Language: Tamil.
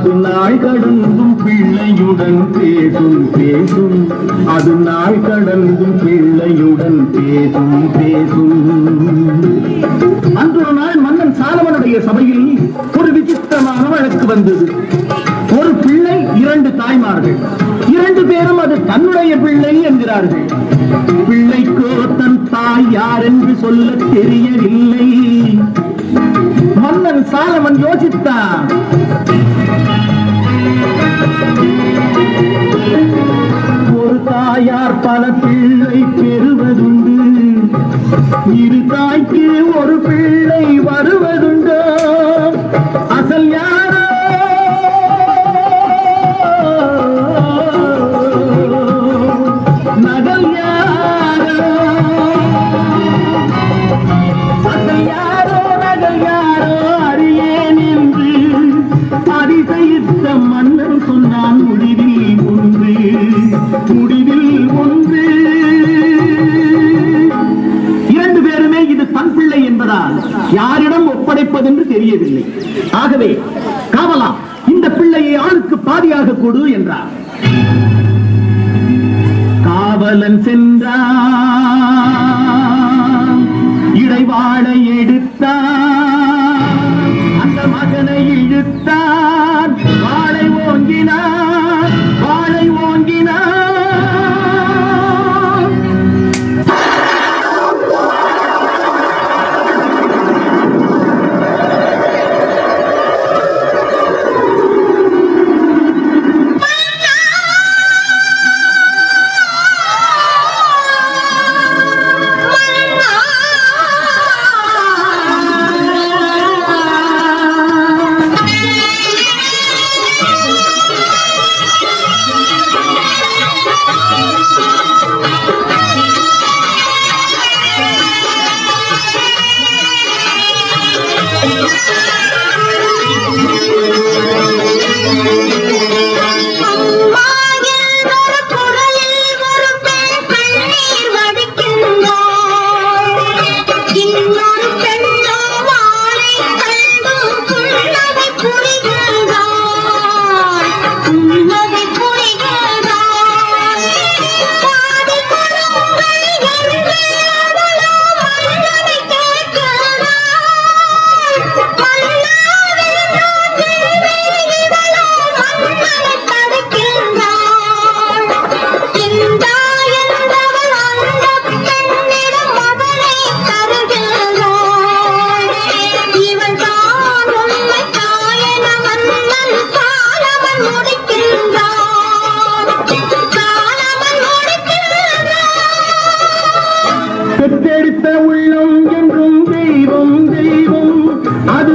அது நாள் கடந்தும் பிள்ளையுடன் பேசும் பேசும் அது நாள் கடந்தும் பிள்ளையுடன் பேசும் பேசும். அன்றொரு நாள் மன்னன் சாலமனுடைய சபையில் ஒரு விசித்திரமான வழக்கு வந்தது. ஒரு பிள்ளை, 2 தாய்மார்கள், 2 பேரும் அது தன்னுடைய பிள்ளை என்கிறார்கள். பிள்ளைக்கோ தன் தாய் யார் என்று சொல்ல தெரியவில்லை. மன்னன் சாலமன் யோசித்தான். ஒரு தாயார் பல பிள்ளை பெறுவதுண்டு, 2 தாய்க்கு ஒரு பிள்ளை வருவதுண்டோ? அசல் யாரோ நகல் யாரோ? அசல் யாரோ நகல் யாரோ அறியேன் என்று அதிசயித்த மன்னன் சொன்னான். முடிவில் ஒன்று, முடிவில் ஒன்று. 2 பேருமே இது தன் பிள்ளை என்பதால் யாரிடம் ஒப்படைப்பதென்று தெரியவில்லை. ஆகவே காவலா, இந்த பிள்ளையை ஆளுக்கு பாதியாக கொடு என்றார். காவலன் சென்றான், இடைவாளை எடுத்தான், அந்த மகனை இழுத்தான், வாளை ஓங்கினான், வாளை ஓங்கினான். உள்ளம் என்றும் தெய்வம் தெய்வம் அது